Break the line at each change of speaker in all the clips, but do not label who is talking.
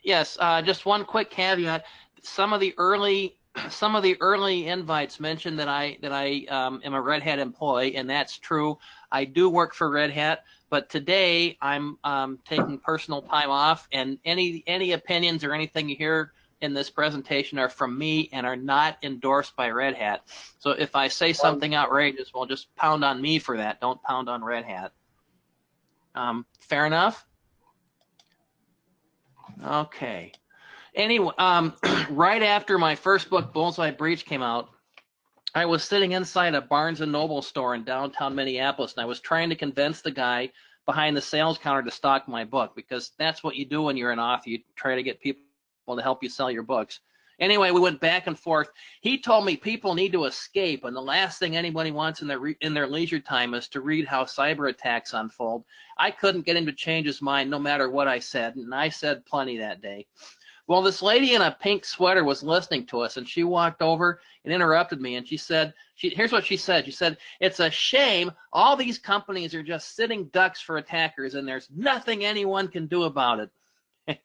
Yes, just one quick caveat. Some of the early invites mentioned that I am a Red Hat employee, and that's true. I do work for Red Hat, but today I'm taking personal time off, and any opinions or anything you hear in this presentation are from me and are not endorsed by Red Hat. So if I say something outrageous, well, just pound on me for that. Don't pound on Red Hat. Fair enough? Okay. Anyway, right after my first book, Bullseye Breach, came out, I was sitting inside a Barnes & Noble store in downtown Minneapolis, and I was trying to convince the guy behind the sales counter to stock my book, because that's what you do when you're an author. You try to get people to help you sell your books. Anyway, we went back and forth. He told me people need to escape, and the last thing anybody wants in their leisure time is to read how cyber attacks unfold. I couldn't get him to change his mind no matter what I said, and I said plenty that day. Well, this lady in a pink sweater was listening to us, and she walked over and interrupted me, and she said, here's what she said. She said, "It's a shame all these companies are just sitting ducks for attackers, and there's nothing anyone can do about it."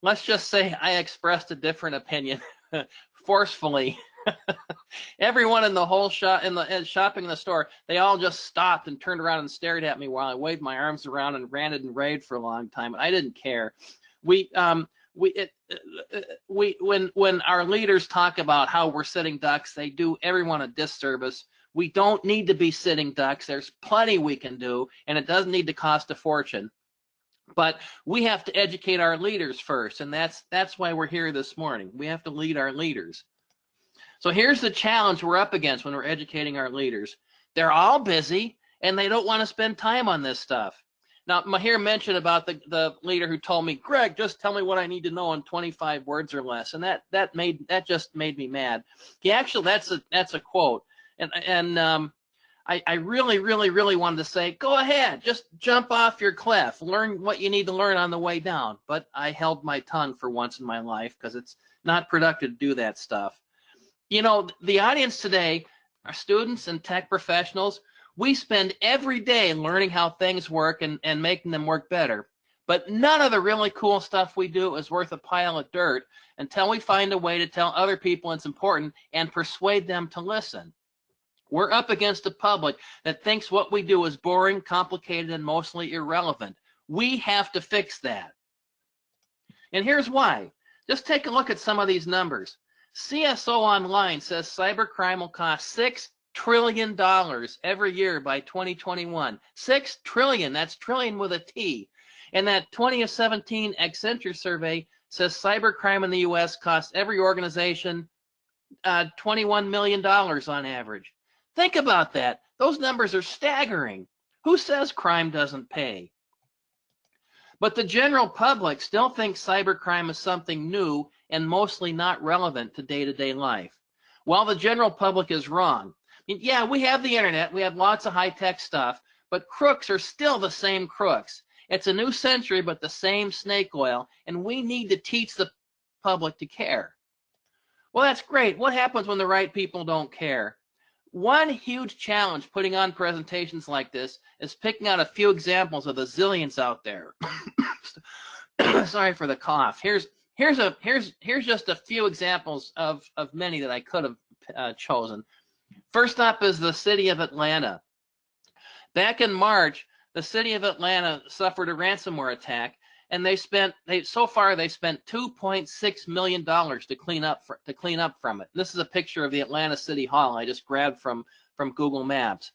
Let's just say I expressed a different opinion forcefully. Everyone in the whole shopping in the store, they all just stopped and turned around and stared at me while I waved my arms around and ranted and raved for a long time. I didn't care. When our leaders talk about how we're sitting ducks, they do everyone a disservice. We don't need to be sitting ducks. There's plenty we can do, and it doesn't need to cost a fortune. But we have to educate our leaders first, and that's why we're here this morning. We have to lead our leaders. So here's the challenge we're up against when we're educating our leaders. They're all busy, and they don't want to spend time on this stuff. Now, Mahir mentioned about the leader who told me, "Greg, just tell me what I need to know in 25 words or less," and that just made me mad. He actually, that's a quote, and I really wanted to say, "Go ahead, just jump off your cliff, learn what you need to learn on the way down." But I held my tongue for once in my life, because it's not productive to do that stuff. You know, the audience today are students and tech professionals. We spend every day learning how things work and making them work better. But none of the really cool stuff we do is worth a pile of dirt until we find a way to tell other people it's important and persuade them to listen. We're up against a public that thinks what we do is boring, complicated, and mostly irrelevant. We have to fix that. And here's why. Just take a look at some of these numbers. CSO Online says cybercrime will cost $6 trillion every year by 2021. 6 trillion, that's trillion with a T. And that 2017 Accenture survey says cybercrime in the US costs every organization $21 million on average. Think about that. Those numbers are staggering. Who says crime doesn't pay? But the general public still thinks cybercrime is something new and mostly not relevant to day-to-day life. Well, the general public is wrong. I mean, yeah, we have the internet, we have lots of high-tech stuff, but crooks are still the same crooks. It's a new century, but the same snake oil, and we need to teach the public to care. Well, that's great. What happens when the right people don't care? One huge challenge putting on presentations like this is picking out a few examples of the zillions out there. Sorry for the cough. Here's just a few examples of many that I could have chosen. First up is the city of Atlanta. Back in March, the city of Atlanta suffered a ransomware attack, and so far they spent $2.6 million to clean up from it. This is a picture of the Atlanta City Hall I just grabbed from Google Maps.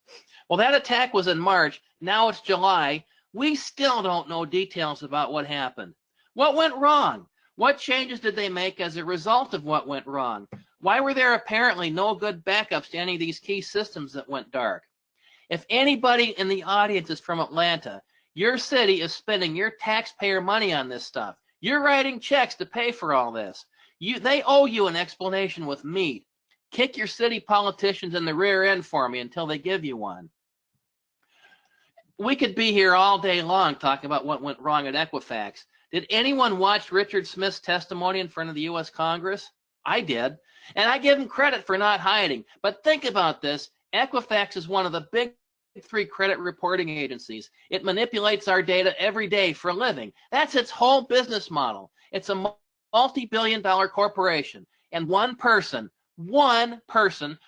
Well, that attack was in March. Now it's July. We still don't know details about what happened. What went wrong? What changes did they make as a result of what went wrong? Why were there apparently no good backups to any of these key systems that went dark? If anybody in the audience is from Atlanta, your city is spending your taxpayer money on this stuff. You're writing checks to pay for all this. They owe you an explanation with meat. Kick your city politicians in the rear end for me until they give you one. We could be here all day long talking about what went wrong at Equifax. Did anyone watch Richard Smith's testimony in front of the U.S. Congress? I did. And I give him credit for not hiding. But think about this. Equifax is one of the three credit reporting agencies. It manipulates our data every day for a living. That's its whole business model. It's a multi-billion-dollar corporation, and one person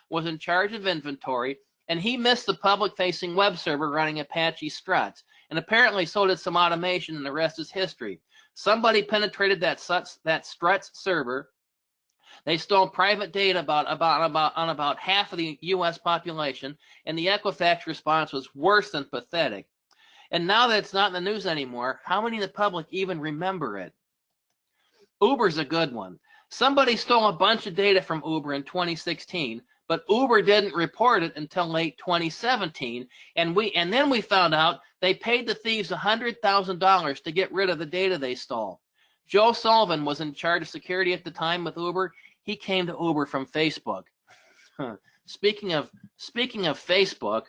was in charge of inventory, and he missed the public-facing web server running Apache Struts, and apparently so did some automation, and the rest is history. Somebody penetrated that Struts server. They stole private data on about half of the U.S. population, and the Equifax response was worse than pathetic. And now that it's not in the news anymore, how many in the public even remember it? Uber's a good one. Somebody stole a bunch of data from Uber in 2016, but Uber didn't report it until late 2017, and then we found out they paid the thieves $100,000 to get rid of the data they stole. Joe Sullivan was in charge of security at the time with Uber. He came to Uber from Facebook. Speaking of Facebook,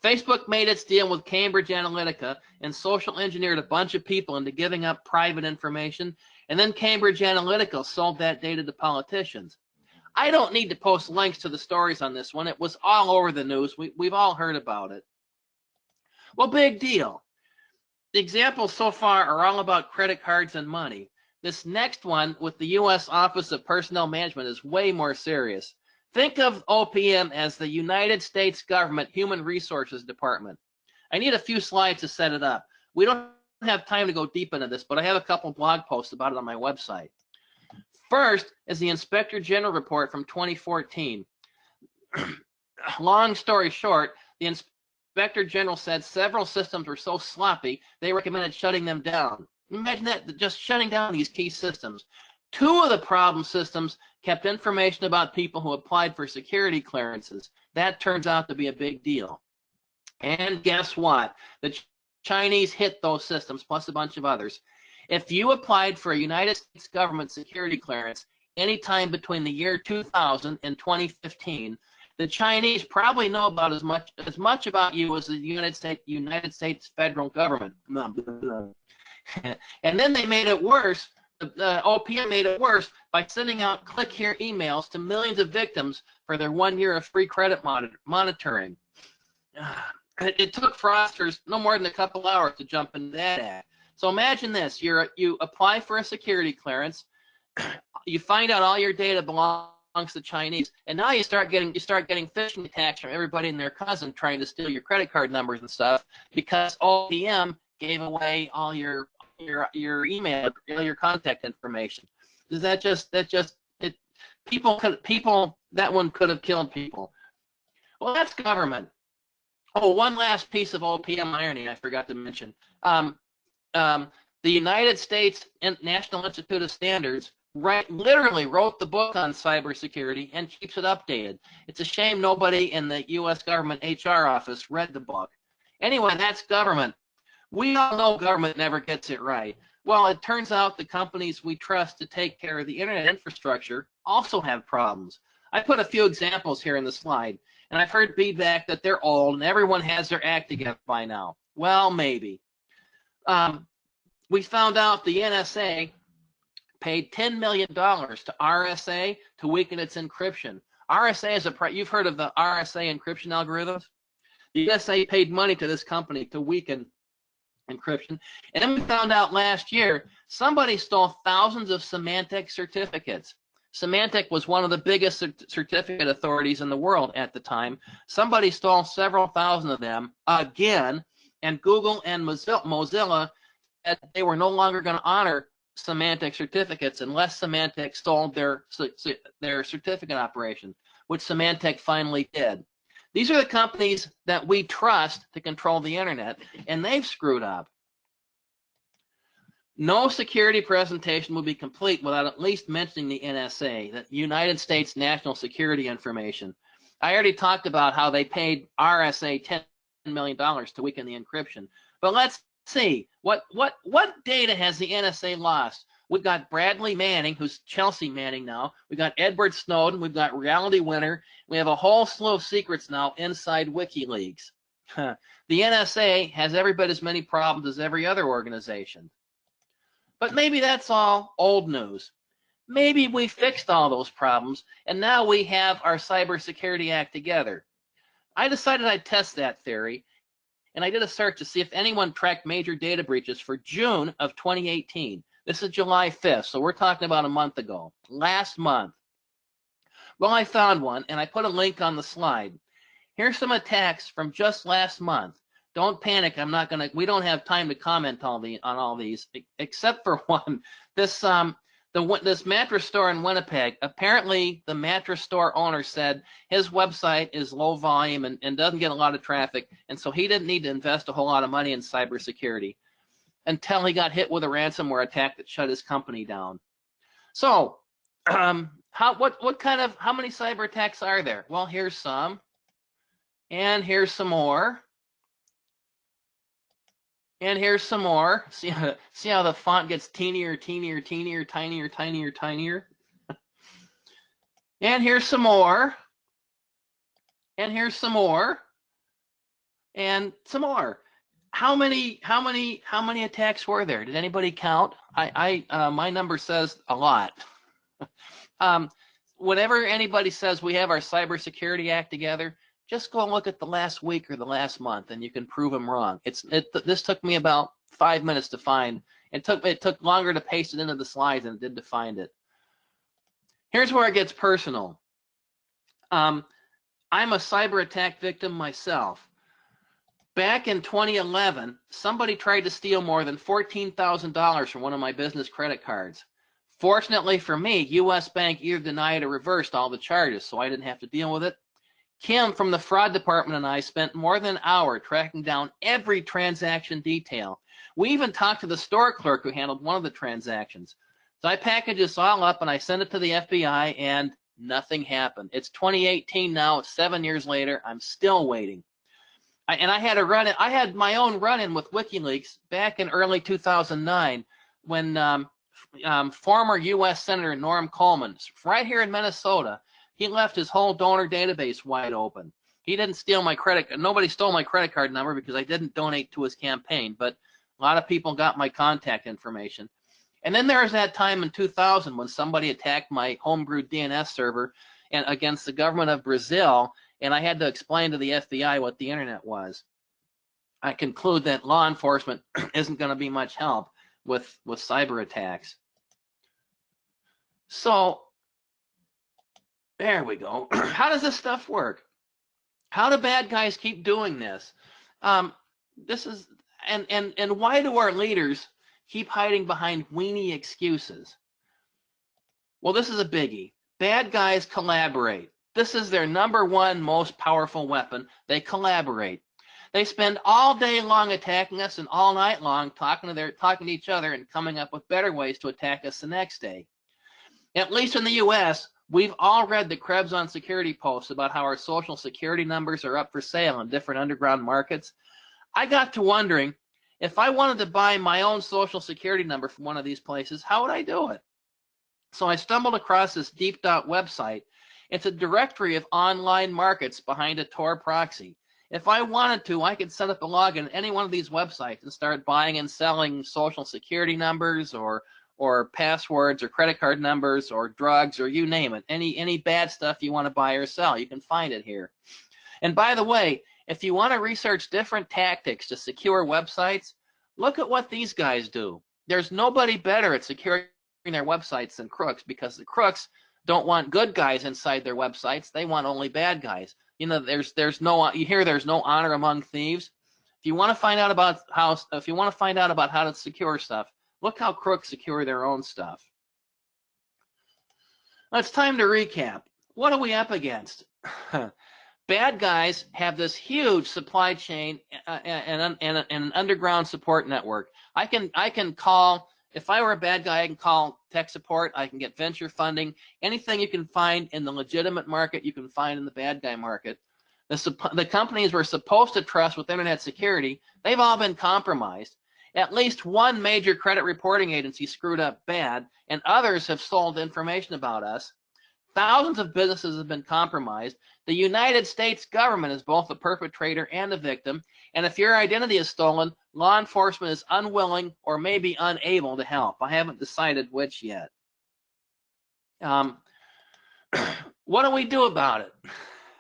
Facebook made its deal with Cambridge Analytica and social engineered a bunch of people into giving up private information, and then Cambridge Analytica sold that data to politicians. I don't need to post links to the stories on this one. It was all over the news. We've all heard about it. Well, big deal. The examples so far are all about credit cards and money. This next one with the U.S. Office of Personnel Management is way more serious. Think of OPM as the United States Government Human Resources Department. I need a few slides to set it up. We don't have time to go deep into this, but I have a couple blog posts about it on my website. First is the Inspector General report from 2014. Long story short, the Inspector General said several systems were so sloppy, they recommended shutting them down. Imagine that, just shutting down these key systems. Two of the problem systems kept information about people who applied for security clearances. That turns out to be a big deal. And guess what? The Chinese hit those systems, plus a bunch of others. If you applied for a United States government security clearance anytime between the year 2000 and 2015, the Chinese probably know about as much about you as the United States federal government. And then they made it worse. The OPM made it worse by sending out click here emails to millions of victims for their 1 year of free credit monitoring. It took fraudsters no more than a couple hours to jump into that act. So imagine this: you apply for a security clearance, you find out all your data belongs to Chinese, and now you start getting phishing attacks from everybody and their cousin trying to steal your credit card numbers and stuff because OPM gave away all your email, all your contact information. That one could have killed people. Well, that's government. Oh, one last piece of OPM irony I forgot to mention. The United States National Institute of Standards literally wrote the book on cybersecurity and keeps it updated. It's a shame nobody in the U.S. government HR office read the book. Anyway, that's government. We all know government never gets it right. Well, it turns out the companies we trust to take care of the internet infrastructure also have problems. I put a few examples here in the slide, and I've heard feedback that they're old and everyone has their act together by now. Well, maybe. We found out the NSA paid $10 million to RSA to weaken its encryption. RSA is you've heard of the RSA encryption algorithms? The NSA paid money to this company to weaken encryption. And then we found out last year somebody stole thousands of Symantec certificates. Symantec was one of the biggest certificate authorities in the world at the time. Somebody stole several thousand of them again, and Google and Mozilla said they were no longer going to honor Symantec certificates unless Symantec stole their certificate operation, which Symantec finally did. These are the companies that we trust to control the internet, and they've screwed up. No security presentation will be complete without at least mentioning the NSA, the United States National Security Information. I already talked about how they paid RSA $10 million to weaken the encryption. But let's see, what data has the NSA lost? We've got Bradley Manning, who's Chelsea Manning now. We've got Edward Snowden. We've got Reality Winner. We have a whole slew of secrets now inside WikiLeaks. The NSA has every bit as many problems as every other organization. But maybe that's all old news. Maybe we fixed all those problems, and now we have our Cybersecurity Act together. I decided I'd test that theory, and I did a search to see if anyone tracked major data breaches for June of 2018. This is July 5th, so we're talking about a month ago, last month. Well, I found one, and I put a link on the slide. Here's some attacks from just last month. Don't panic. We don't have time to comment on all these, except for one. This mattress store in Winnipeg. Apparently, the mattress store owner said his website is low volume and doesn't get a lot of traffic, and so he didn't need to invest a whole lot of money in cybersecurity until he got hit with a ransomware attack that shut his company down. So, how many cyber attacks are there? Well, here's some. And here's some more. And here's some more. See how the font gets teenier, teenier, teenier, tinier, tinier, tinier. And here's some more. And here's some more. And some more. How many attacks were there? Did anybody count? My number says a lot. Whenever anybody says we have our Cybersecurity Act together, just go and look at the last week or the last month, and you can prove them wrong. This took me about 5 minutes to find. It took longer to paste it into the slides than it did to find it. Here's where it gets personal. I'm a cyber attack victim myself. Back in 2011, somebody tried to steal more than $14,000 from one of my business credit cards. Fortunately for me, U.S. Bank either denied or reversed all the charges, so I didn't have to deal with it. Kim from the fraud department and I spent more than an hour tracking down every transaction detail. We even talked to the store clerk who handled one of the transactions. So I packaged this all up and I sent it to the FBI, and nothing happened. It's 2018 now. It's 7 years later. I'm still waiting. I had my own run-in with WikiLeaks back in early 2009 when former U.S. Senator Norm Coleman, right here in Minnesota, he left his whole donor database wide open. He didn't steal my nobody stole my credit card number because I didn't donate to his campaign, but a lot of people got my contact information. And then there was that time in 2000 when somebody attacked my homebrewed DNS server and against the government of Brazil, and I had to explain to the FBI what the internet was. I conclude that law enforcement isn't going to be much help with cyber attacks. So there we go. How does this stuff work? How do bad guys keep doing this? And why do our leaders keep hiding behind weenie excuses? Well, this is a biggie. Bad guys collaborate. This is their #1 most powerful weapon. They collaborate. They spend all day long attacking us and all night long talking to each other and coming up with better ways to attack us the next day. At least in the U.S., we've all read the Krebs on Security posts about how our social security numbers are up for sale in different underground markets. I got to wondering, if I wanted to buy my own social security number from one of these places, how would I do it? So I stumbled across this Deep.dot website. It's a directory of online markets behind a Tor proxy. If I wanted to, I could set up a login at any one of these websites and start buying and selling social security numbers or passwords or credit card numbers or drugs or you name it. Any bad stuff you want to buy or sell, you can find it here. And by the way, if you want to research different tactics to secure websites, look at what these guys do. There's nobody better at securing their websites than crooks, because the crooks don't want good guys inside their websites. They want only bad guys. You know, there's no honor among thieves. If you want to find out about how to secure stuff, look how crooks secure their own stuff. Well, it's time to recap. What are we up against? Bad guys have this huge supply chain and an underground support network. I can call, if I were a bad guy, I can call tech support. I can get venture funding. Anything you can find in the legitimate market, you can find in the bad guy market. The companies we're supposed to trust with internet security, they've all been compromised. At least one major credit reporting agency screwed up bad, and others have sold information about us. Thousands of businesses have been compromised. The United States government is both a perpetrator and a victim. And if your identity is stolen, law enforcement is unwilling or maybe unable to help. I haven't decided which yet. What do we do about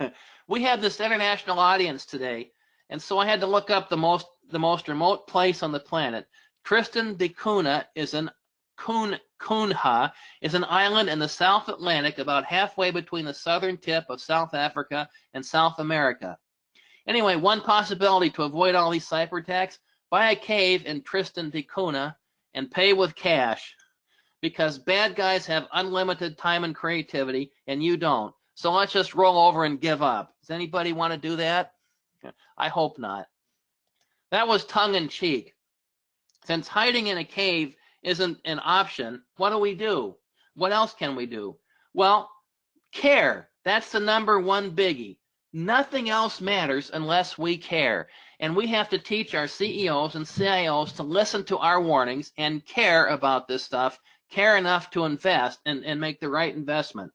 it? We have this international audience today, and so I had to look up the most remote place on the planet. Tristan da Cunha is an Cunha is an island in the South Atlantic, about halfway between the southern tip of South Africa and South America. Anyway, one possibility to avoid all these cyber attacks: buy a cave in Tristan da Cunha and pay with cash, because bad guys have unlimited time and creativity and you don't. So let's just roll over and give up. Does anybody want to do that? I hope not. That was tongue in cheek. Since hiding in a cave isn't an option, what do? What else can we do? Well, care. That's the #1 biggie. Nothing else matters unless we care. And we have to teach our CEOs and CIOs to listen to our warnings and care about this stuff, care enough to invest and make the right investment.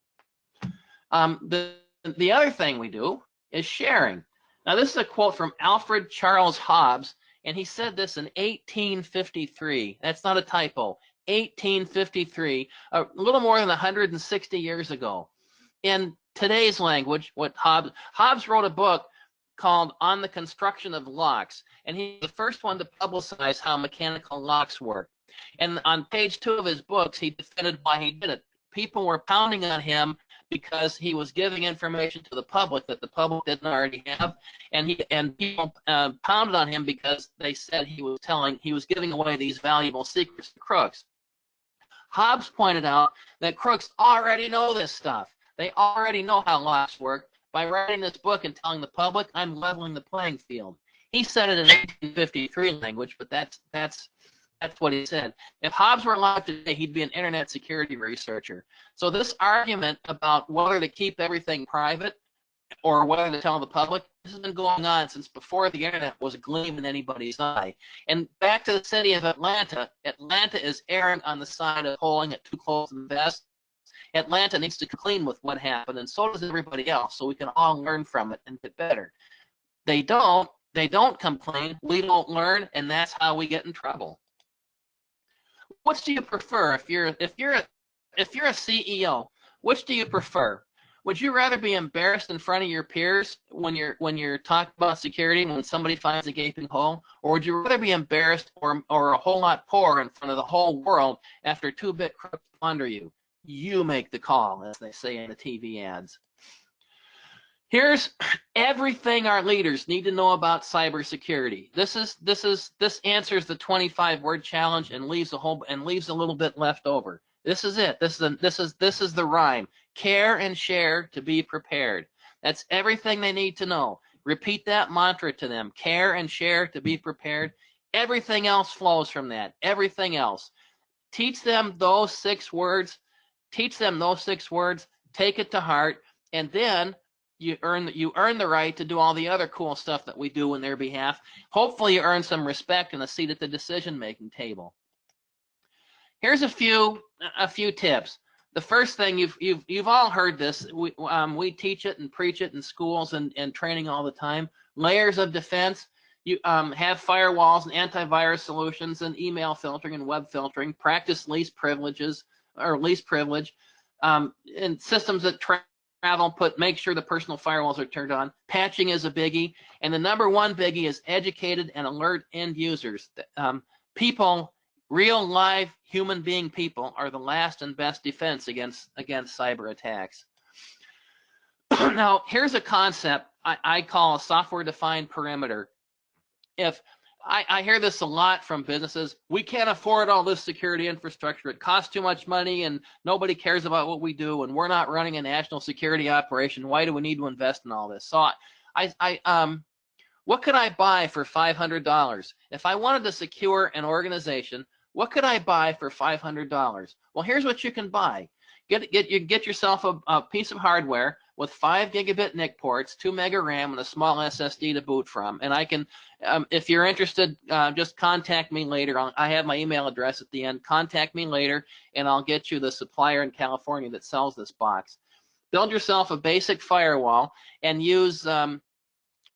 The other thing we do is sharing. Now, this is a quote from Alfred Charles Hobbes, and he said this in 1853. That's not a typo. 1853, a little more than 160 years ago. In today's language, what Hobbes wrote a book called On the Construction of Locks, and he's the first one to publicize how mechanical locks work. And on page 2 of his books, he defended why he did it. People were pounding on him because he was giving information to the public that the public didn't already have, and people pounded on him because they said he was giving away these valuable secrets to crooks. Hobbes pointed out that crooks already know this stuff. They already know how locks work. By writing this book and telling the public, I'm leveling the playing field. He said it in 1853 language, but that's what he said. If Hobbes were alive today, he'd be an internet security researcher. So this argument about whether to keep everything private or whether to tell the public, this has been going on since before the internet was a gleam in anybody's eye. And back to the city of Atlanta, Atlanta is erring on the side of holding it too close to the vest. Atlanta needs to clean with what happened, and so does everybody else, so we can all learn from it and get better. They don't complain, we don't learn, and that's how we get in trouble. Which do you prefer? If you're a CEO, which do you prefer? Would you rather be embarrassed in front of your peers when you're talking about security when somebody finds a gaping hole, or would you rather be embarrassed or a whole lot poorer in front of the whole world after 2-bit crooks plunder you? You make the call, as they say in the TV ads. Here's everything our leaders need to know about cybersecurity. This answers the 25-word challenge and leaves a little bit left over. This is it. This is the rhyme. Care and share to be prepared. That's everything they need to know. Repeat that mantra to them. Care and share to be prepared. Everything else flows from that. Everything else. Teach them those 6 words. Teach them those 6 words. Take it to heart, and then you earn the right to do all the other cool stuff that we do on their behalf. Hopefully, you earn some respect and a seat at the decision-making table. Here's a few tips. The first thing, you've all heard this. We teach it and preach it in schools and training all the time. Layers of defense. You have firewalls and antivirus solutions and email filtering and web filtering. Practice least privilege, and systems that travel. Make sure the personal firewalls are turned on. Patching is a biggie, and the #1 biggie is educated and alert end users. People, real live human being people, are the last and best defense against cyber attacks. Now, here's a concept I call a software-defined perimeter. If I hear this a lot from businesses, we can't afford all this security infrastructure. It costs too much money, and nobody cares about what we do, and we're not running a national security operation. Why do we need to invest in all this? So what could I buy for $500? If I wanted to secure an organization, what could I buy for $500? Well, here's what you can buy. Get yourself a piece of hardware with 5 gigabit NIC ports, 2 mega RAM, and a small SSD to boot from. And I can, if you're interested, just contact me later. I have my email address at the end. Contact me later, and I'll get you the supplier in California that sells this box. Build yourself a basic firewall and use Red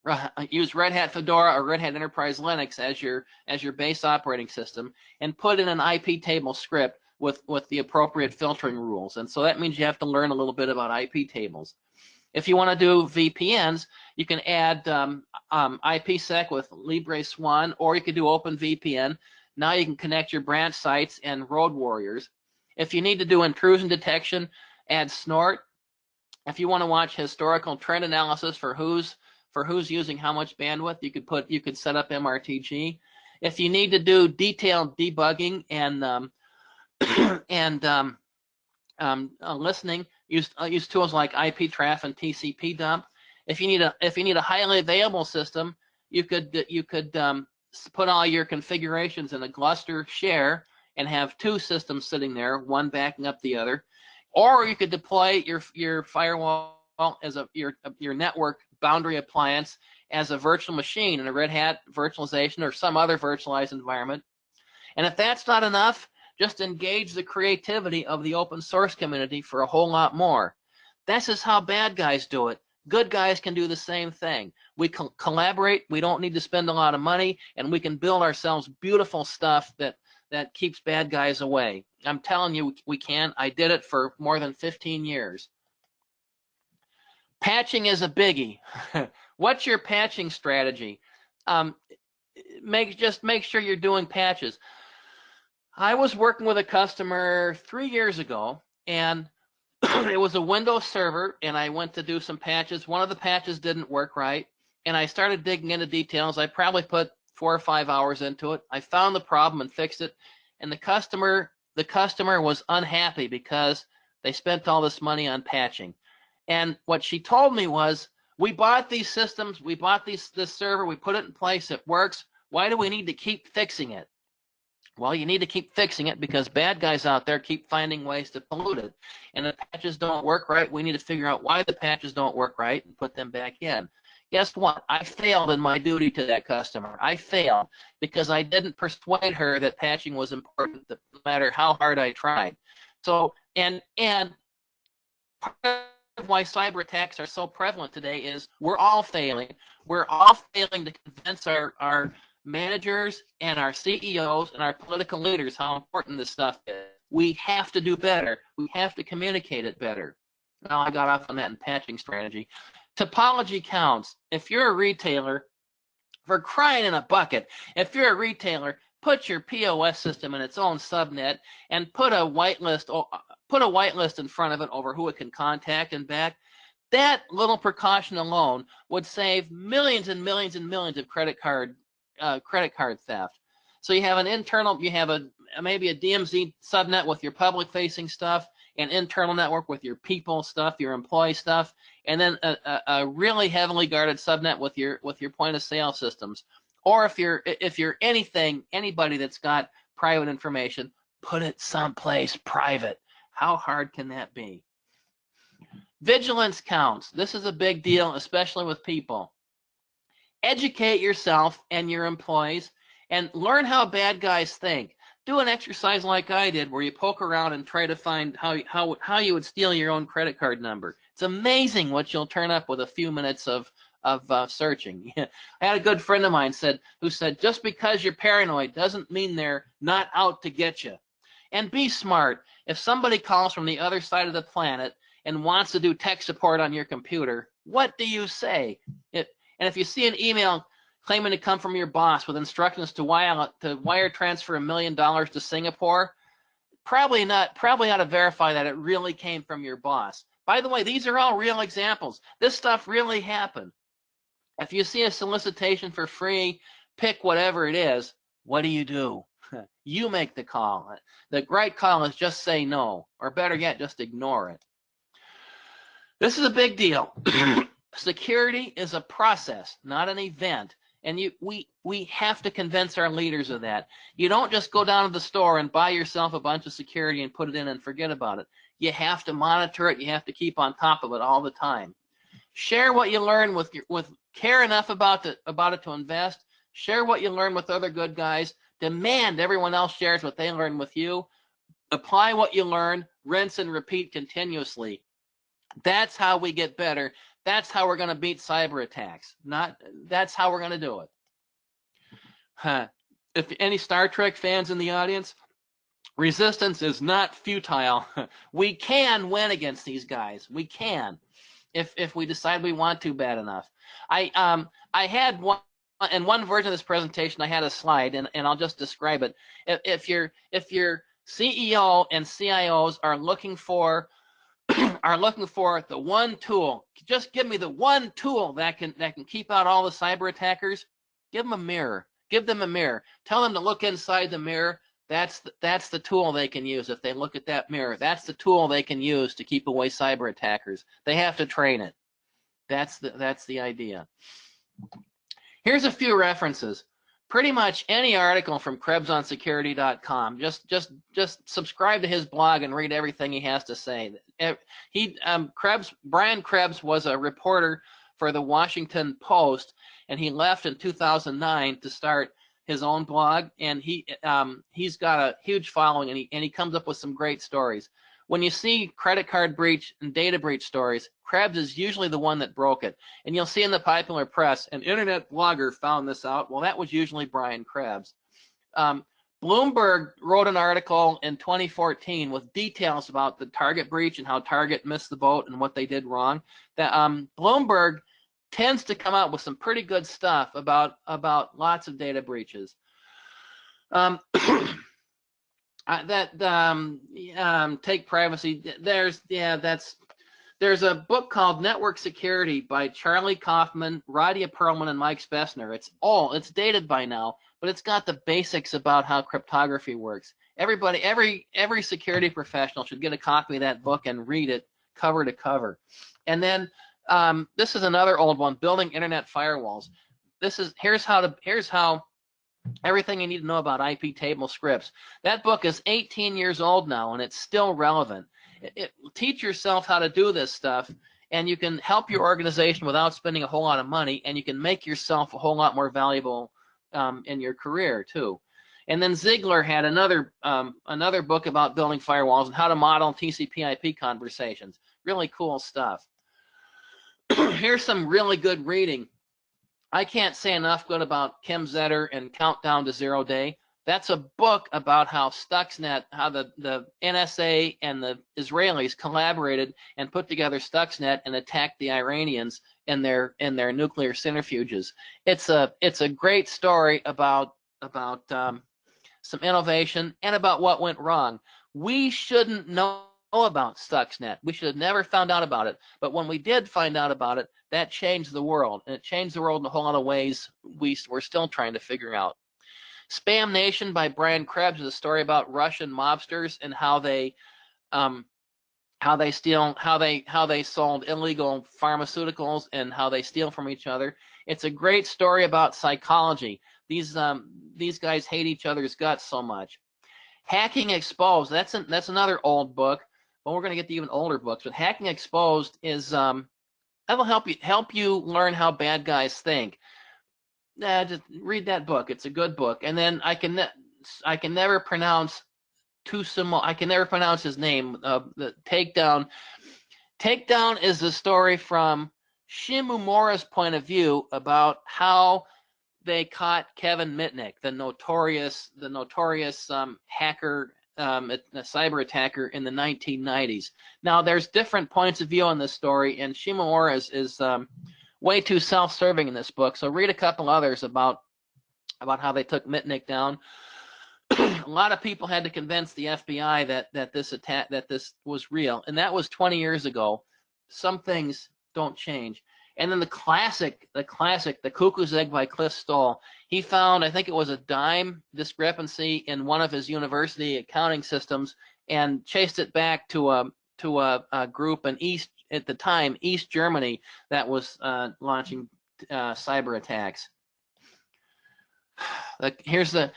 Hat Fedora or Red Hat Enterprise Linux as your base operating system, and put in an IP table script with the appropriate filtering rules. And so that means you have to learn a little bit about IP tables. If you want to do VPNs, you can add IPsec with LibreSwan, or you could do OpenVPN. Now you can connect your branch sites and road warriors. If you need to do intrusion detection, add Snort. If you want to watch historical trend analysis for who's using how much bandwidth, you could set up MRTG. If you need to do detailed debugging and listening, use tools like IPTraf and TCP dump. If you need a highly available system, you could put all your configurations in a cluster share and have two systems sitting there, one backing up the other. Or you could deploy your firewall as your network boundary appliance as a virtual machine in a Red Hat virtualization or some other virtualized environment. And if that's not enough, just engage the creativity of the open source community for a whole lot more. This is how bad guys do it. Good guys can do the same thing. We can collaborate. We don't need to spend a lot of money, and we can build ourselves beautiful stuff that keeps bad guys away. I'm telling you, we can. I did it for more than 15 years. Patching is a biggie. What's your patching strategy? Just make sure you're doing patches. I was working with a customer 3 years ago, and it was a Windows server, and I went to do some patches. One of the patches didn't work right, and I started digging into details. I probably put 4 or 5 hours into it. I found the problem and fixed it, and the customer was unhappy because they spent all this money on patching. And what she told me was, we bought these systems, we bought this server, we put it in place, it works. Why do we need to keep fixing it? Well, you need to keep fixing it because bad guys out there keep finding ways to pollute it. And the patches don't work right. We need to figure out why the patches don't work right and put them back in. Guess what? I failed in my duty to that customer. I failed because I didn't persuade her that patching was important, no matter how hard I tried. So, and part of why cyber attacks are so prevalent today is we're all failing. We're all failing to convince our managers and our CEOs and our political leaders how important this stuff is. We have to do better. We have to communicate it better. Well, I got off on that in patching strategy. Topology counts. If you're a retailer, for crying in a bucket, if you're a retailer, put your POS system in its own subnet and put a whitelist in front of it over who it can contact and back. That little precaution alone would save millions and millions and millions of credit card theft. So you have maybe a DMZ subnet with your public-facing stuff, an internal network with your people stuff, your employee stuff, and then a really heavily guarded subnet with your point-of-sale systems. Or if you're anybody that's got private information, put it someplace private. How hard can that be? Vigilance counts. This is a big deal, especially with people. Educate yourself and your employees and learn how bad guys think. Do an exercise like I did where you poke around and try to find how you would steal your own credit card number. It's amazing what you'll turn up with a few minutes of searching. I had a good friend of mine who said, just because you're paranoid doesn't mean they're not out to get you. And be smart. If somebody calls from the other side of the planet and wants to do tech support on your computer, what do you say? And if you see an email claiming to come from your boss with instructions to wire transfer $1 million to Singapore, probably ought to verify that it really came from your boss. By the way, these are all real examples. This stuff really happened. If you see a solicitation for free, pick whatever it is, what do? You make the call. The right call is just say no, or better yet, just ignore it. This is a big deal. Security is a process, not an event. And we have to convince our leaders of that. You don't just go down to the store and buy yourself a bunch of security and put it in and forget about it. You have to monitor it. You have to keep on top of it all the time. Share what you learn with care enough about it to invest. Share what you learn with other good guys. Demand everyone else shares what they learn with you. Apply what you learn. Rinse and repeat continuously. That's how we get better. That's how we're going to beat cyber attacks. That's how we're going to do it. If any Star Trek fans in the audience, resistance is not futile. We can win against these guys. We can. if we decide we want to bad enough. I had one. In one version of this presentation, I had a slide, and I'll just describe it. If your CEO and CIOs are looking for the one tool, just give me the one tool that can keep out all the cyber attackers. Give them a mirror. Give them a mirror. Tell them to look inside the mirror. That's the tool they can use. If they look at that mirror, that's the tool they can use to keep away cyber attackers. They have to train it. That's the idea. Here's a few references. Pretty much any article from KrebsOnSecurity.com. Just subscribe to his blog and read everything he has to say. Brian Krebs was a reporter for the Washington Post, and he left in 2009 to start his own blog. And he's got a huge following, and he comes up with some great stories. When you see credit card breach and data breach stories, Krebs is usually the one that broke it. And you'll see in the popular press, an internet blogger found this out. Well, that was usually Brian Krebs. Bloomberg wrote an article in 2014 with details about the Target breach and how Target missed the boat and what they did wrong. Bloomberg tends to come out with some pretty good stuff about lots of data breaches. Take privacy. There's a book called Network Security by Charlie Kaufman, Radia Perlman, and Mike Spessner. It's dated by now, but it's got the basics about how cryptography works. Every security professional should get a copy of that book and read it cover to cover. And then this is another old one, Building Internet Firewalls. Here's how everything you need to know about IP table scripts. That book is 18 years old now, and it's still relevant. Teach yourself how to do this stuff, and you can help your organization without spending a whole lot of money, and you can make yourself a whole lot more valuable in your career too. And then Ziegler had another book about building firewalls and how to model TCP/IP conversations. Really cool stuff. Here's some really good reading. I can't say enough good about Kim Zetter and Countdown to Zero Day. That's a book about how Stuxnet, how the NSA and the Israelis collaborated and put together Stuxnet and attacked the Iranians in their nuclear centrifuges. It's a great story about some innovation and about what went wrong. We shouldn't know about Stuxnet. We should have never found out about it. But when we did find out about it, that changed the world, and it changed the world in a whole lot of ways we're still trying to figure out. Spam Nation by Brian Krebs is a story about Russian mobsters and how they sold illegal pharmaceuticals and how they steal from each other. It's a great story about psychology. These guys hate each other's guts so much. Hacking Exposed, that's another old book, but we're going to get to even older books. But Hacking Exposed is that'll help you learn how bad guys think. Just read that book. It's a good book. And then I can never pronounce I can never pronounce his name. The Takedown. Takedown is the story from Shimomura's point of view about how they caught Kevin Mitnick, the notorious hacker, a cyber attacker in the 1990s. Now, there's different points of view on this story, and Shimomura is way too self-serving in this book. So read a couple others about how they took Mitnick down. A lot of people had to convince the FBI that this was real, and that was 20 years ago. Some things don't change. And then the classic, The Cuckoo's Egg by Cliff Stoll. He found, I think it was a dime discrepancy in one of his university accounting systems, and chased it back to a group in East Germany, that was launching cyber attacks. Here's the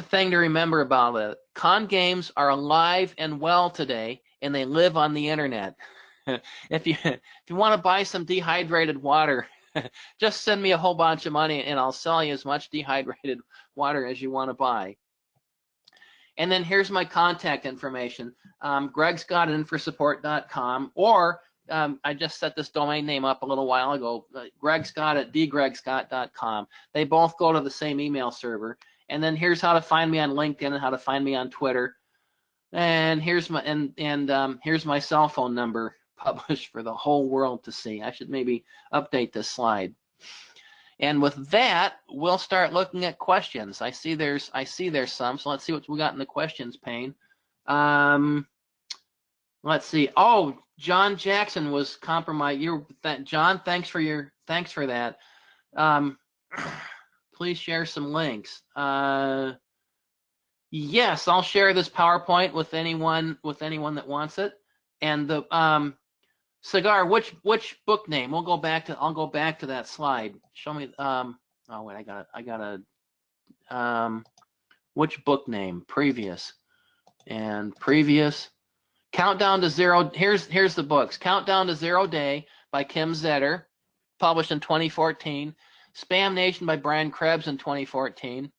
thing to remember about it. Con games are alive and well today, and they live on the internet. If you want to buy some dehydrated water, just send me a whole bunch of money, and I'll sell you as much dehydrated water as you want to buy. And then here's my contact information. Greg's got infosupport.com, or I just set this domain name up a little while ago, gregscott at dgregscott.com. They both go to the same email server. And then here's how to find me on LinkedIn and how to find me on Twitter. And here's my here's my cell phone number published for the whole world to see. I should maybe update this slide. And with that, we'll start looking at questions. I see there's some, so let's see what we got in the questions pane. Let's see. Oh, John Jackson was compromised. John, thanks for that. Please share some links. Yes, I'll share this PowerPoint with anyone that wants it. And the Cigar, which book name? I'll go back to that slide. Show me. Oh wait, I got a. Which book name? Previous. Countdown to Zero. Here's the books. Countdown to Zero Day by Kim Zetter, published in 2014. Spam Nation by Brian Krebs in 2014.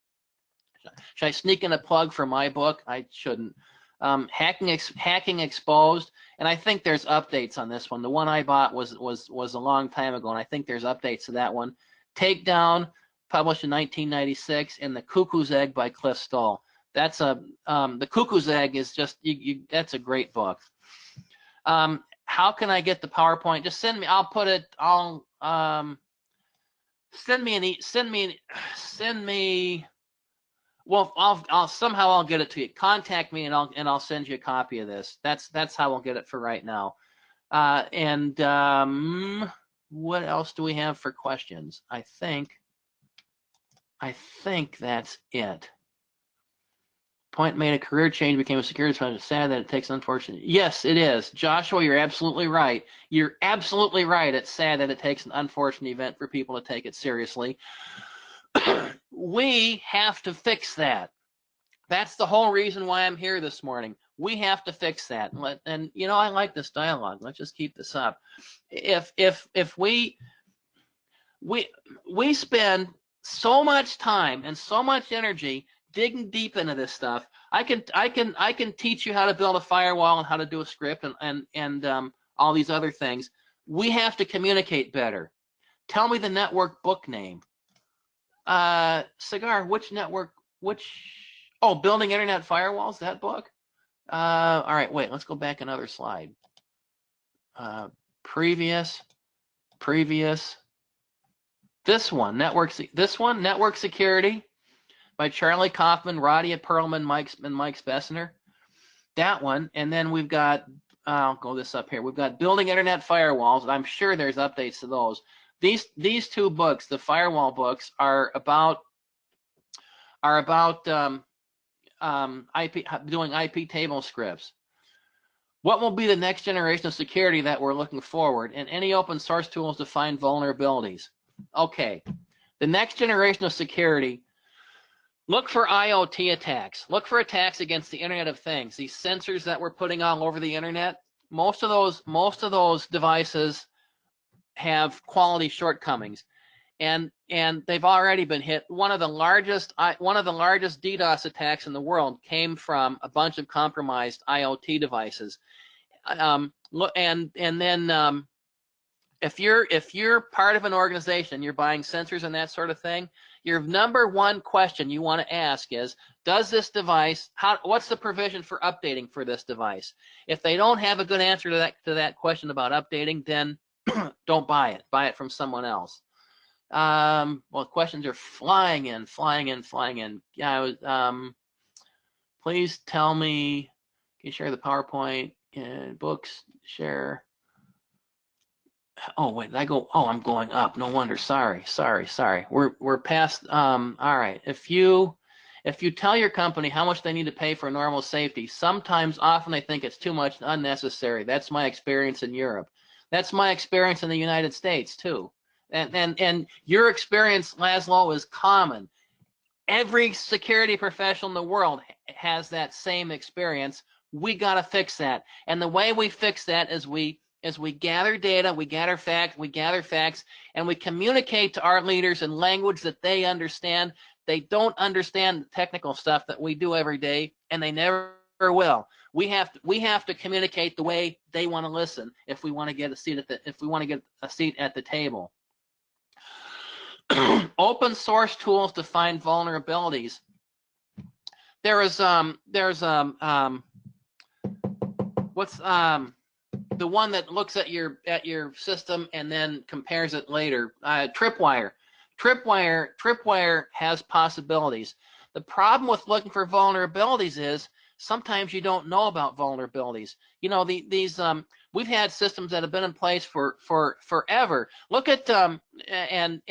Should I sneak in a plug for my book? I shouldn't. Hacking Exposed, and I think there's updates on this one. The one I bought was a long time ago, and I think there's updates to that one. Takedown, published in 1996, and The Cuckoo's Egg by Cliff Stoll. That's The Cuckoo's Egg is just that's a great book. How can I get the PowerPoint? Just send me. I'll put it. Send me. Well, I'll get it to you. Contact me and I'll send you a copy of this. That's how I'll get it for right now. What else do we have for questions? I think that's it. Point made, a career change, became a security specialist. Sad that it takes unfortunate. Yes, it is. Joshua, you're absolutely right. You're absolutely right. It's sad that it takes an unfortunate event for people to take it seriously. We have to fix that. That's the whole reason why I'm here this morning. We have to fix that. And you know, I like this dialogue. Let's just keep this up. If we spend so much time and so much energy digging deep into this stuff, I can teach you how to build a firewall and how to do a script and all these other things. We have to communicate better. Tell me the network book name. Cigar, oh, Building Internet Firewalls, that book? All right, wait, let's go back another slide. Previous. This one, Network Security by Charlie Kaufman, Radia Perlman, and Mike Spessner. That one, and then we've got, I'll go this up here. We've got Building Internet Firewalls, and I'm sure there's updates to those. These two books, the firewall books, are about doing IP table scripts. What will be the next generation of security that we're looking forward, and any open source tools to find vulnerabilities? Okay, the next generation of security. Look for IoT attacks. Look for attacks against the Internet of Things. These sensors that we're putting all over the internet. Most of those devices have quality shortcomings, and they've already been hit. One of the largest DDoS attacks in the world came from a bunch of compromised IoT devices. If you're part of an organization, you're buying sensors and that sort of thing, your number one question you want to ask is, does this device, what's the provision for updating for this device? If they don't have a good answer to that question about updating, then don't buy it. Buy it from someone else. Well, questions are flying in. Yeah, please tell me, can you share the PowerPoint, books, share. Oh, wait, did I go? Oh, I'm going up. No wonder. Sorry. We're past. All right. If you tell your company how much they need to pay for normal safety, often they think it's too much, unnecessary. That's my experience in Europe. That's my experience in the United States too. And your experience, Laszlo, is common. Every security professional in the world has that same experience. We got to fix that. And the way we fix that is we gather data, we gather facts, and we communicate to our leaders in language that they understand. They don't understand the technical stuff that we do every day, and they never will. We have to communicate the way they want to listen if we want to get a seat at the table. Open source tools to find vulnerabilities. The the one that looks at your system and then compares it later. Tripwire. Tripwire has possibilities. The problem with looking for vulnerabilities is sometimes you don't know about vulnerabilities. You know, we've had systems that have been in place for forever. Look at and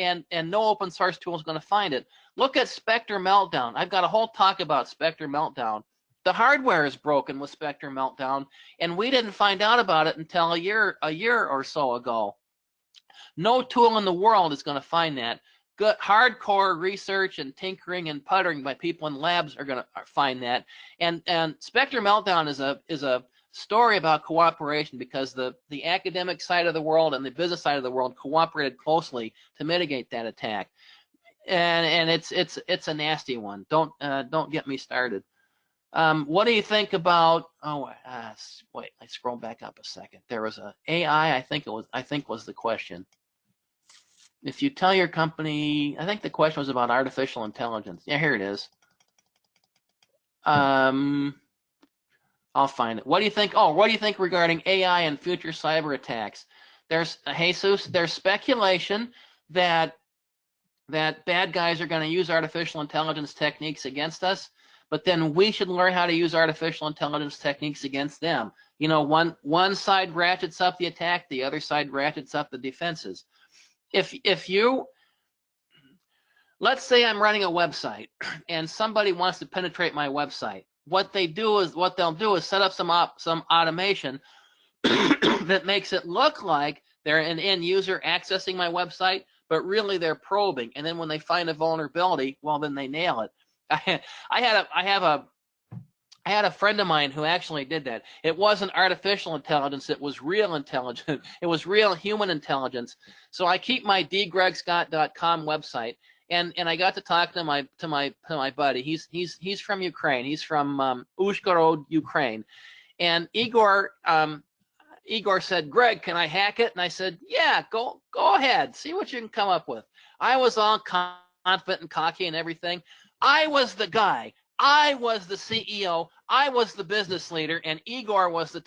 no open source tool is going to find it. Look at Spectre Meltdown. I've got a whole talk about Spectre Meltdown. The hardware is broken with Spectre Meltdown, and we didn't find out about it until a year or so ago. No tool in the world is going to find that. Good hardcore research and tinkering and puttering by people in labs are going to find that. And Spectre Meltdown is a story about cooperation, because the academic side of the world and the business side of the world cooperated closely to mitigate that attack. And it's a nasty one. Don't get me started. What do you think about? Oh, wait, I scroll back up a second. There was a AI. I think was the question. If you tell your company, I think the question was about artificial intelligence. Yeah, here it is. I'll find it. What do you think? Oh, what do you think regarding AI and future cyber attacks? There's Jesus. There's speculation that bad guys are going to use artificial intelligence techniques against us, but then we should learn how to use artificial intelligence techniques against them. You know, one side ratchets up the attack, the other side ratchets up the defenses. If you, let's say I'm running a website and somebody wants to penetrate my website, what they'll do is set up some automation that makes it look like they're an end user accessing my website, but really they're probing. And then when they find a vulnerability, well, then they nail it. I had a friend of mine who actually did that. It wasn't artificial intelligence; it was real intelligence. It was real human intelligence. So I keep my dgregscott.com website, and I got to talk to my buddy. He's from Ukraine. He's from Uzhhorod, Ukraine, and Igor said, "Greg, can I hack it?" And I said, "Yeah, go ahead. See what you can come up with." I was all confident and cocky and everything. I was the guy. I was the CEO. I was the business leader, and Igor was the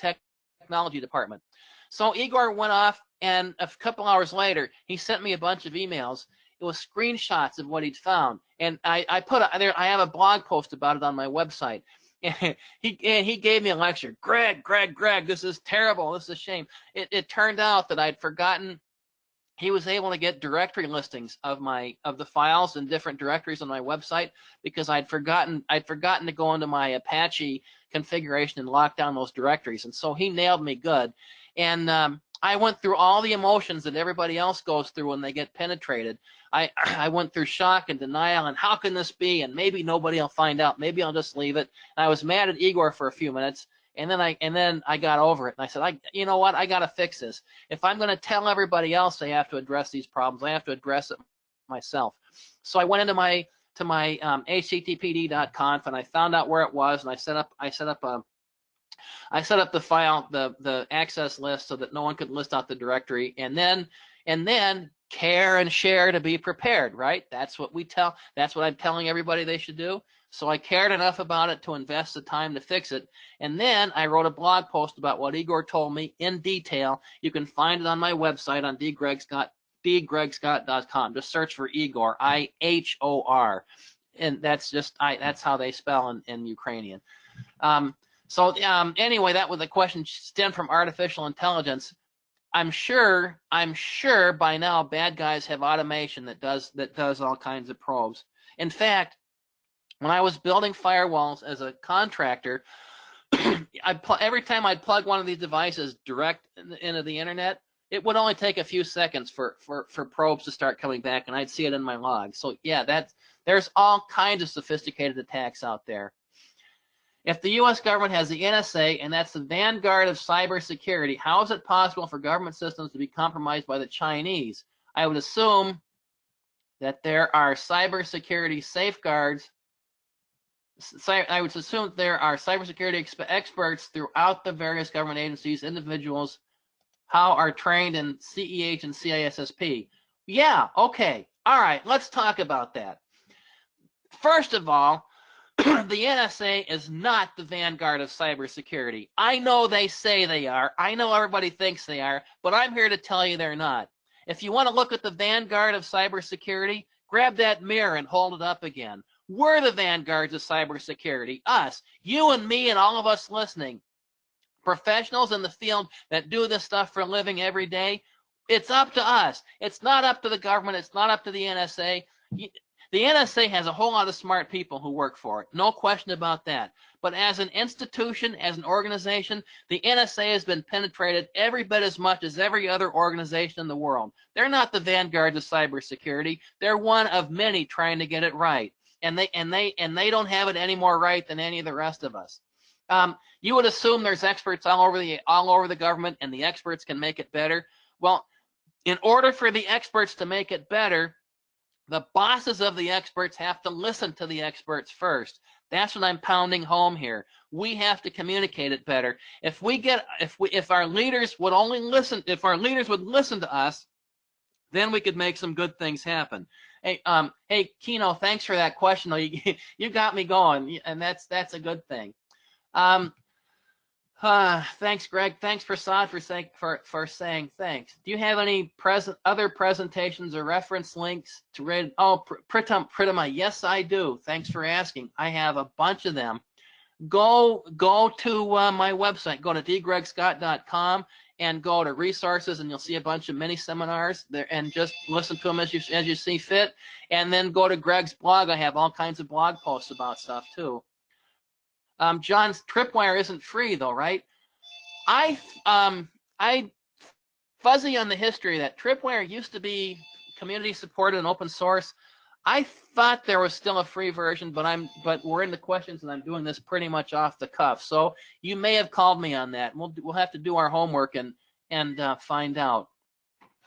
technology department. So Igor went off, and a couple hours later, he sent me a bunch of emails. It was screenshots of what he'd found, and I have a blog post about it on my website. And he gave me a lecture. Greg, this is terrible. This is a shame. It turned out that I'd forgotten. He was able to get directory listings of the files in different directories on my website, because I'd forgotten to go into my Apache configuration and lock down those directories. And so he nailed me good. And I went through all the emotions that everybody else goes through when they get penetrated. I went through shock and denial and how can this be? And maybe nobody will find out. Maybe I'll just leave it. And I was mad at Igor for a few minutes. And then I got over it, and I said, you know what? I got to fix this. If I'm going to tell everybody else they have to address these problems, I have to address it myself. So I went into my httpd.conf, and I found out where it was, and I set up the file, the access list, so that no one could list out the directory, and then care and share to be prepared. Right? That's what I'm telling everybody they should do. So I cared enough about it to invest the time to fix it. And then I wrote a blog post about what Igor told me in detail. You can find it on my website on dgregscott.com. Just search for Igor, IHOR. And that's how they spell in Ukrainian. Anyway, that was the question stemmed from artificial intelligence. I'm sure by now bad guys have automation that does all kinds of probes. In fact, when I was building firewalls as a contractor, every time I'd plug one of these devices direct into the internet, it would only take a few seconds for probes to start coming back, and I'd see it in my log. So yeah, there's all kinds of sophisticated attacks out there. If the U.S. government has the NSA, and that's the vanguard of cybersecurity, how is it possible for government systems to be compromised by the Chinese? I would assume that there are cybersecurity safeguards. I would assume there are cybersecurity experts throughout the various government agencies. Individuals how are trained in CEH and CISSP. Yeah, okay. All right, let's talk about that. First of all, the NSA is not the vanguard of cybersecurity. I know they say they are. I know everybody thinks they are, but I'm here to tell you they're not. If you want to look at the vanguard of cybersecurity, grab that mirror and hold it up again. We're the vanguards of cybersecurity. Us, you and me and all of us listening. Professionals in the field that do this stuff for a living every day, it's up to us. It's not up to the government. It's not up to the NSA. The NSA has a whole lot of smart people who work for it. No question about that. But as an institution, as an organization, the NSA has been penetrated every bit as much as every other organization in the world. They're not the vanguards of cybersecurity. They're one of many trying to get it right. And they don't have it any more right than any of the rest of us. You would assume there's experts all over the government, and the experts can make it better. Well, in order for the experts to make it better, the bosses of the experts have to listen to the experts first. That's what I'm pounding home here. We have to communicate it better. If our leaders would only listen, if our leaders would listen to us, then we could make some good things happen. Hey, Kino, thanks for that question. You got me going, and that's a good thing. Thanks, Greg. Thanks, Prasad, for saying thanks. Do you have any other presentations or reference links to read? Oh, Pritama, yes, I do. Thanks for asking. I have a bunch of them. Go to my website. Go to dgregscott.com and go to resources, and you'll see a bunch of mini seminars there, and just listen to them as you see fit. And then go to Greg's blog. I have all kinds of blog posts about stuff too. John's Tripwire isn't free though, right? I fuzzy on the history that Tripwire used to be community supported and open source. I thought there was still a free version, but we're in the questions and I'm doing this pretty much off the cuff. So you may have called me on that. We'll have to do our homework and find out.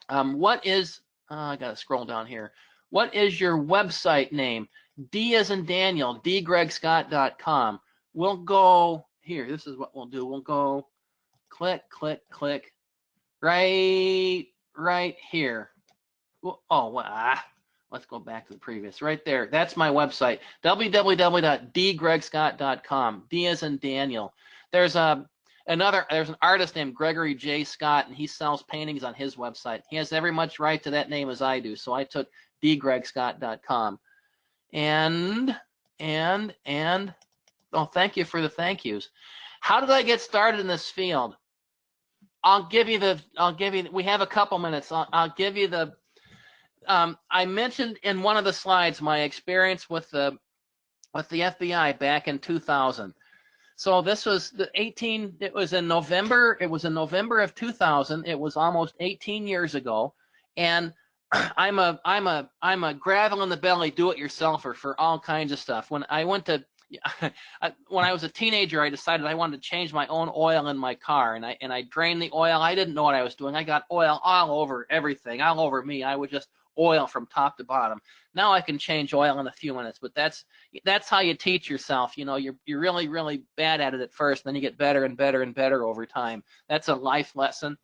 What is I gotta scroll down here. What is your website name? D as in Daniel, dgregscott.com. We'll go here. This is what we'll do. We'll go click, click, click, right here. Let's go back to the previous. Right there. That's my website. www.dgregscott.com. D as in Daniel. There's an artist named Gregory J. Scott, and he sells paintings on his website. He has every much right to that name as I do, so I took dgregscott.com. And oh, thank you for the thank yous. How did I get started in this field? We have a couple minutes. I'll give you the, I mentioned in one of the slides my experience with the FBI back in 2000. So this was it was in November of 2000. It was almost 18 years ago. And I'm a gravel in the belly do-it-yourselfer for all kinds of stuff. When I was a teenager, I decided I wanted to change my own oil in my car, and I drained the oil. I didn't know what I was doing. I got oil all over everything, all over me. I would just oil from top to bottom. Now I can change oil in a few minutes, but that's how you teach yourself. You know, you're really, really bad at it at first, then you get better and better and better over time. That's a life lesson.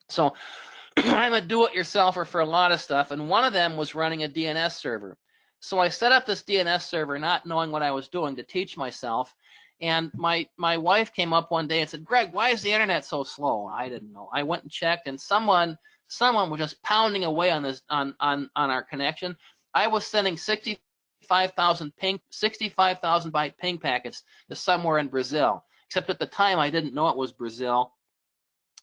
So I'm a do-it-yourselfer for a lot of stuff, and one of them was running a DNS server. So I set up this DNS server not knowing what I was doing to teach myself. And my wife came up one day and said, Greg, why is the internet so slow? I didn't know. I went and checked, and someone was just pounding away on this on our connection. I was sending 65,000 byte ping packets to somewhere in Brazil. Except at the time I didn't know it was Brazil.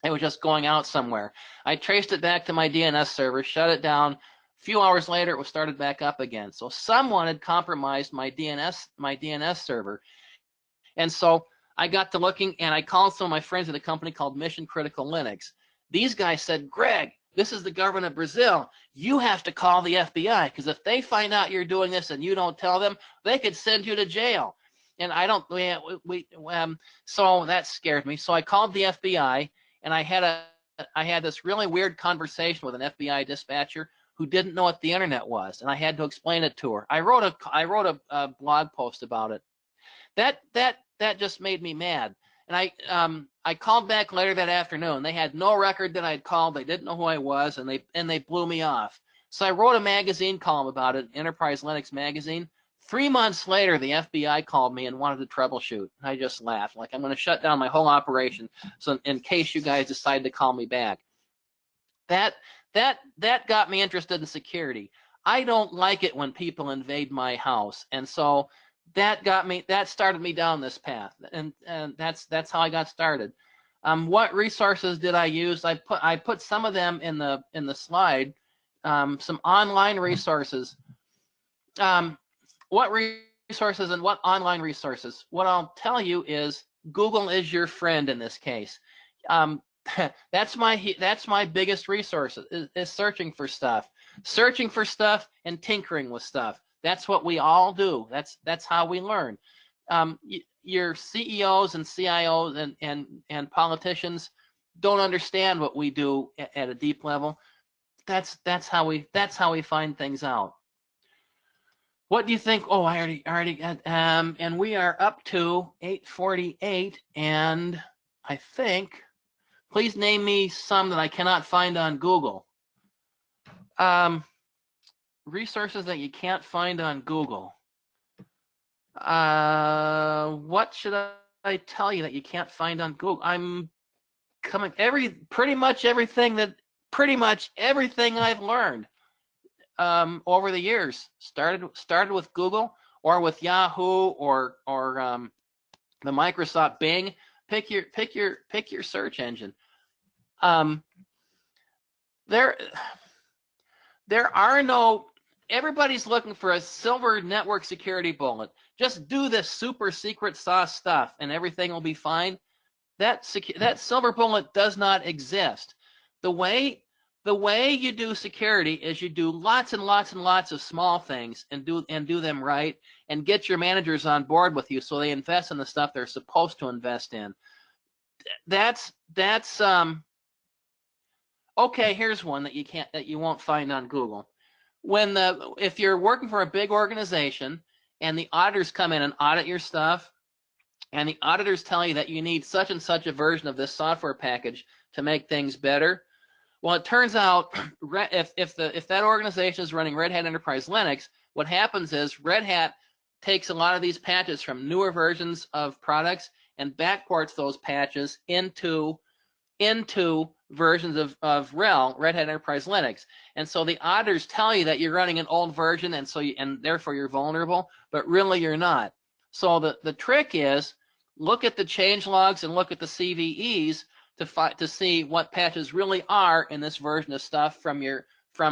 It was just going out somewhere. I traced it back to my DNS server, shut it down. A few hours later, it was started back up again. So someone had compromised my DNS server. And so I got to looking, and I called some of my friends at a company called Mission Critical Linux. These guys said, Greg, this is the government of Brazil. You have to call the FBI, because if they find out you're doing this and you don't tell them, they could send you to jail. And I don't, so that scared me. So I called the FBI, and I had this really weird conversation with an FBI dispatcher who didn't know what the internet was, and I had to explain it to her. I wrote a blog post about it. That just made me mad. And I called back later that afternoon. They had no record that I'd called. They didn't know who I was, and they blew me off. So I wrote a magazine column about it, Enterprise Linux magazine. 3 months later, the FBI called me and wanted to troubleshoot. I just laughed, like, I'm going to shut down my whole operation, so in case you guys decide to call me back. That got me interested in security. I don't like it when people invade my house, and so that started me down this path, and that's how I got started. What resources did I use? I put some of them in the slide. Some online resources. What resources and what online resources? What I'll tell you is Google is your friend in this case. That's my biggest resource is searching for stuff and tinkering with stuff. That's what we all do. That's how we learn. Your CEOs and CIOs and politicians don't understand what we do at a deep level. That's how we find things out. What do you think? Oh, I already got, and we are up to 8:48, and I think, please name me some that I cannot find on Google. Resources that you can't find on Google. What should I tell you that you can't find on Google? I'm coming pretty much everything I've learned over the years started with Google or with Yahoo or the Microsoft Bing. Pick your search engine. There are no. Everybody's looking for a silver network security bullet. Just do this super secret sauce stuff, and everything will be fine. That silver bullet does not exist. The way you do security is you do lots and lots and lots of small things and do them right, and get your managers on board with you so they invest in the stuff they're supposed to invest in. That's okay. Here's one that you won't find on Google. If you're working for a big organization and the auditors come in and audit your stuff, and the auditors tell you that you need such and such a version of this software package to make things better, well, it turns out if that organization is running Red Hat Enterprise Linux, what happens is Red Hat takes a lot of these patches from newer versions of products and backports those patches into versions of RHEL, Red Hat Enterprise Linux. And so the auditors tell you that you're running an old version, and therefore you're vulnerable, but really you're not. So the trick is look at the change logs and look at the CVEs to see what patches really are in this version of stuff from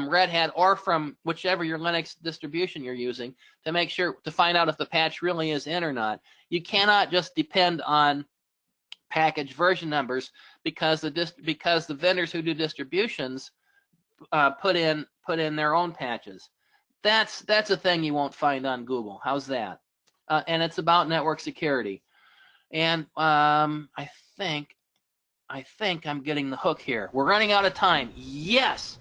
Red Hat or from whichever your Linux distribution you're using, to find out if the patch really is in or not. You cannot just depend on package version numbers because the vendors who do distributions put in their own patches. That's a thing you won't find on Google. How's that? And it's about network security. And I think I'm getting the hook here. We're running out of time. Yes.